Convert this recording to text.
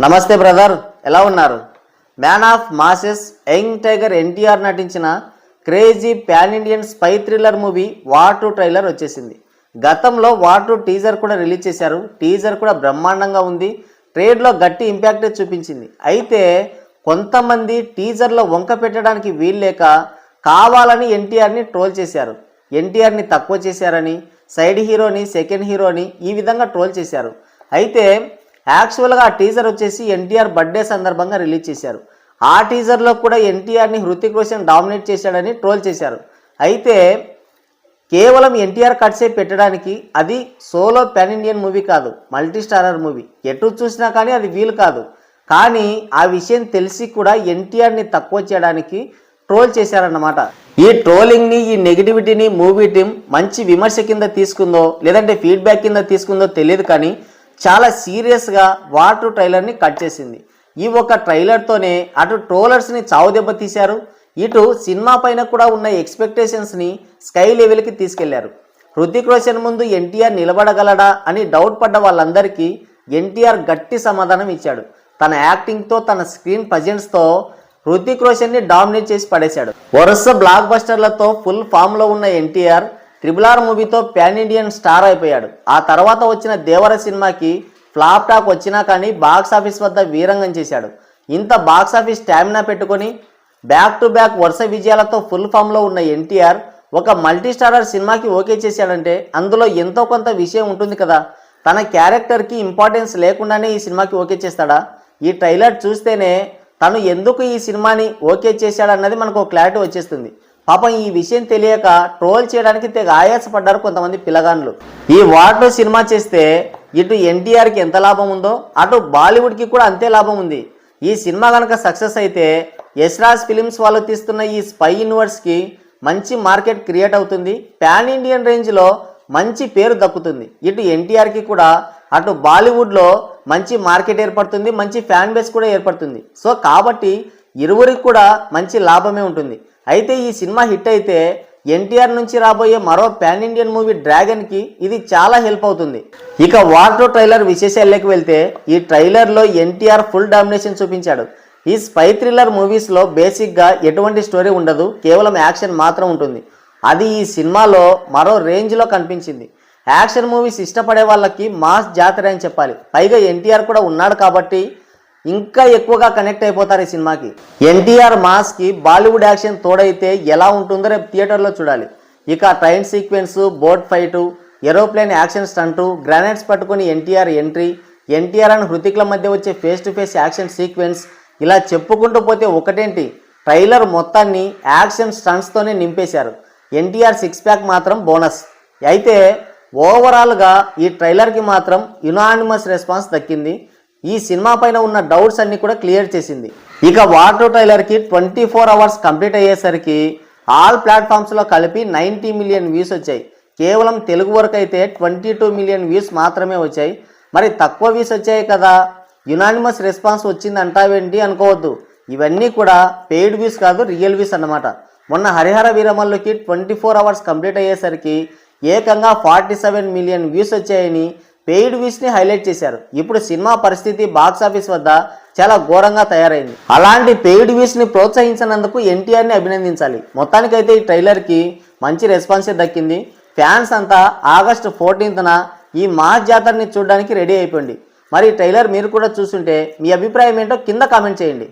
నమస్తే బ్రదర్, ఎలా ఉన్నారు? Man of masses young tiger NTR నటించిన crazy pan Indian spy thriller movie war 2 trailer వచ్చేసింది. గతంలో వార్ 2 టీజర్ కూడా రిలీజ్ చేశారు. టీజర్ కూడా బ్రహ్మాండంగా ఉంది. ట్రేడ్లో గట్టి ఇంపాక్ట్ చూపించింది. అయితే కొంతమంది టీజర్లో వంక పెట్టడానికి వీల్లేక కావాలని ఎన్టీఆర్ని ట్రోల్ చేశారు. ఎన్టీఆర్ని తక్కువ చేశారని, సైడ్ హీరోని, సెకండ్ హీరోని ఈ విధంగా ట్రోల్ చేశారు. అయితే యాక్చువల్గా ఆ టీజర్ వచ్చేసి ఎన్టీఆర్ బర్త్డే సందర్భంగా రిలీజ్ చేశారు. ఆ టీజర్లో కూడా ఎన్టీఆర్ని హృతిక్ రోషన్ డామినేట్ చేశాడని ట్రోల్ చేశారు. అయితే కేవలం ఎన్టీఆర్ కట్సే పెట్టడానికి అది సోలో పాన్ ఇండియన్ మూవీ కాదు, మల్టీ స్టారర్ మూవీ. ఎటు చూసినా కానీ అది వీలు కాదు. కానీ ఆ విషయం తెలిసి కూడా ఎన్టీఆర్ని తక్కువ చేయడానికి ట్రోల్ చేశారన్నమాట. ఈ ట్రోలింగ్ని, ఈ నెగిటివిటీని మూవీ టీం మంచి విమర్శ కింద తీసుకుందో లేదంటే ఫీడ్బ్యాక్ కింద తీసుకుందో తెలియదు, కానీ చాలా సీరియస్గా వార్ 2 ట్రైలర్ని కట్ చేసింది. ఈ ఒక ట్రైలర్తోనే అటు ట్రోలర్స్ని చావు దెబ్బ తీశారు, ఇటు సినిమా పైన కూడా ఉన్న ఎక్స్పెక్టేషన్స్ని స్కై లెవెల్కి తీసుకెళ్లారు. హృతిక్ రోషన్ ముందు ఎన్టీఆర్ నిలబడగలడా అని డౌట్ పడ్డ వాళ్ళందరికీ ఎన్టీఆర్ గట్టి సమాధానం ఇచ్చాడు. తన యాక్టింగ్తో, తన స్క్రీన్ ప్రజెన్స్తో హృతిక్ రోషన్ని డామినేట్ చేసి పడేశాడు. వరుస బ్లాక్ బస్టర్లతో ఫుల్ ఫామ్లో ఉన్న ఎన్టీఆర్ RRR మూవీతో ప్యాన్ ఇండియన్ స్టార్ అయిపోయాడు. ఆ తర్వాత వచ్చిన దేవర సినిమాకి ఫ్లాప్ టాక్ వచ్చినా కానీ బాక్స్ ఆఫీస్ వద్ద వీరంగం చేశాడు. ఇంత బాక్స్ ఆఫీస్ స్టామినా పెట్టుకొని బ్యాక్ టు బ్యాక్ వరుస విజయాలతో ఫుల్ ఫామ్లో ఉన్న ఎన్టీఆర్ ఒక మల్టీ స్టారర్ సినిమాకి ఓకే చేశాడంటే అందులో ఎంతో కొంత విషయం ఉంటుంది కదా. తన క్యారెక్టర్కి ఇంపార్టెన్స్ లేకుండానే ఈ సినిమాకి ఓకే చేస్తాడా? ఈ ట్రైలర్ చూస్తేనే తను ఎందుకు ఈ సినిమాని ఓకే చేశాడన్నది మనకు ఒక క్లారిటీ వచ్చేస్తుంది. పాపం ఈ విషయం తెలియక ట్రోల్ చేయడానికి తెగ ఆయాసపడ్డారు కొంతమంది పిల్లగాన్లు. ఈ వార్ 2 సినిమా చేస్తే ఇటు ఎన్టీఆర్కి ఎంత లాభం ఉందో అటు బాలీవుడ్కి కూడా అంతే లాభం ఉంది. ఈ సినిమా కనుక సక్సెస్ అయితే యశ్రాజ్ ఫిలిమ్స్ వాళ్ళు తీస్తున్న ఈ స్పై యూనివర్స్కి మంచి మార్కెట్ క్రియేట్ అవుతుంది. పాన్ ఇండియన్ రేంజ్లో మంచి పేరు దక్కుతుంది. ఇటు ఎన్టీఆర్కి కూడా అటు బాలీవుడ్లో మంచి మార్కెట్ ఏర్పడుతుంది, మంచి ఫ్యాన్ బేస్ కూడా ఏర్పడుతుంది. సో కాబట్టి ఇరువురికి కూడా మంచి లాభమే ఉంటుంది. అయితే ఈ సినిమా హిట్ అయితే ఎన్టీఆర్ నుంచి రాబోయే మరో పాన్ ఇండియన్ మూవీ డ్రాగన్కి ఇది చాలా హెల్ప్ అవుతుంది. ఇక వార్ 2 ట్రైలర్ విశేషాల్లోకి వెళ్తే ఈ ట్రైలర్లో ఎన్టీఆర్ ఫుల్ డామినేషన్ చూపించాడు. ఈ స్పై థ్రిల్లర్ మూవీస్లో బేసిక్గా ఎటువంటి స్టోరీ ఉండదు, కేవలం యాక్షన్ మాత్రం ఉంటుంది. అది ఈ సినిమాలో మరో రేంజ్లో కనిపించింది. యాక్షన్ మూవీస్ ఇష్టపడే వాళ్ళకి మాస్ జాతర అని చెప్పాలి. పైగా ఎన్టీఆర్ కూడా ఉన్నాడు కాబట్టి ఇంకా ఎక్కువగా కనెక్ట్ అయిపోతారు ఈ సినిమాకి. ఎన్టీఆర్ మాస్కి బాలీవుడ్ యాక్షన్ తోడైతే ఎలా ఉంటుందో రేపు థియేటర్లో చూడాలి. ఇక train sequence, boat fight, aeroplane action stunt, granites పట్టుకుని ఎన్టీఆర్ ఎంట్రీ, ఎన్టీఆర్ అండ్ హృతిక్ల మధ్య వచ్చే face to face action sequence, ఇలా చెప్పుకుంటూ పోతే ఒకటేంటి, ట్రైలర్ మొత్తాన్ని యాక్షన్ స్టంట్స్తోనే నింపేశారు. ఎన్టీఆర్ 6 ప్యాక్ మాత్రం బోనస్. అయితే ఓవరాల్గా ఈ ట్రైలర్కి మాత్రం యునానిమస్ రెస్పాన్స్ దక్కింది. ఈ సినిమా పైన ఉన్న డౌట్స్ అన్ని కూడా క్లియర్ చేసింది. ఇక వార్ 2 ట్రైలర్కి 24 అవర్స్ కంప్లీట్ అయ్యేసరికి ఆల్ ప్లాట్ఫామ్స్లో కలిపి 90 మిలియన్ వ్యూస్ వచ్చాయి. కేవలం తెలుగు వరకు అయితే 22 మిలియన్ వ్యూస్ మాత్రమే వచ్చాయి. మరి తక్కువ వ్యూస్ వచ్చాయి కదా, యునానిమస్ రెస్పాన్స్ వచ్చింది అంటావేంటి అనుకోవద్దు. ఇవన్నీ కూడా పెయిడ్ వ్యూస్ కాదు, రియల్ వ్యూస్ అన్నమాట. మొన్న హరిహర వీరమల్లుకి 24 అవర్స్ కంప్లీట్ అయ్యేసరికి ఏకంగా 47 మిలియన్ వ్యూస్ వచ్చాయని పెయిడ్ వ్యూస్ని హైలైట్ చేశారు. ఇప్పుడు సినిమా పరిస్థితి బాక్స్ ఆఫీస్ వద్ద చాలా ఘోరంగా తయారైంది. అలాంటి పెయిడ్ వ్యూస్ని ప్రోత్సహించినందుకు ఎన్టీఆర్ని అభినందించాలి. మొత్తానికైతే ఈ ట్రైలర్కి మంచి రెస్పాన్సే దక్కింది. ఫ్యాన్స్ అంతా ఆగస్టు 14న ఈ మాస్ జాతరని చూడడానికి రెడీ అయిపోండి. మరి ఈ ట్రైలర్ మీరు కూడా చూస్తుంటే మీ అభిప్రాయం ఏంటో కింద కామెంట్ చేయండి.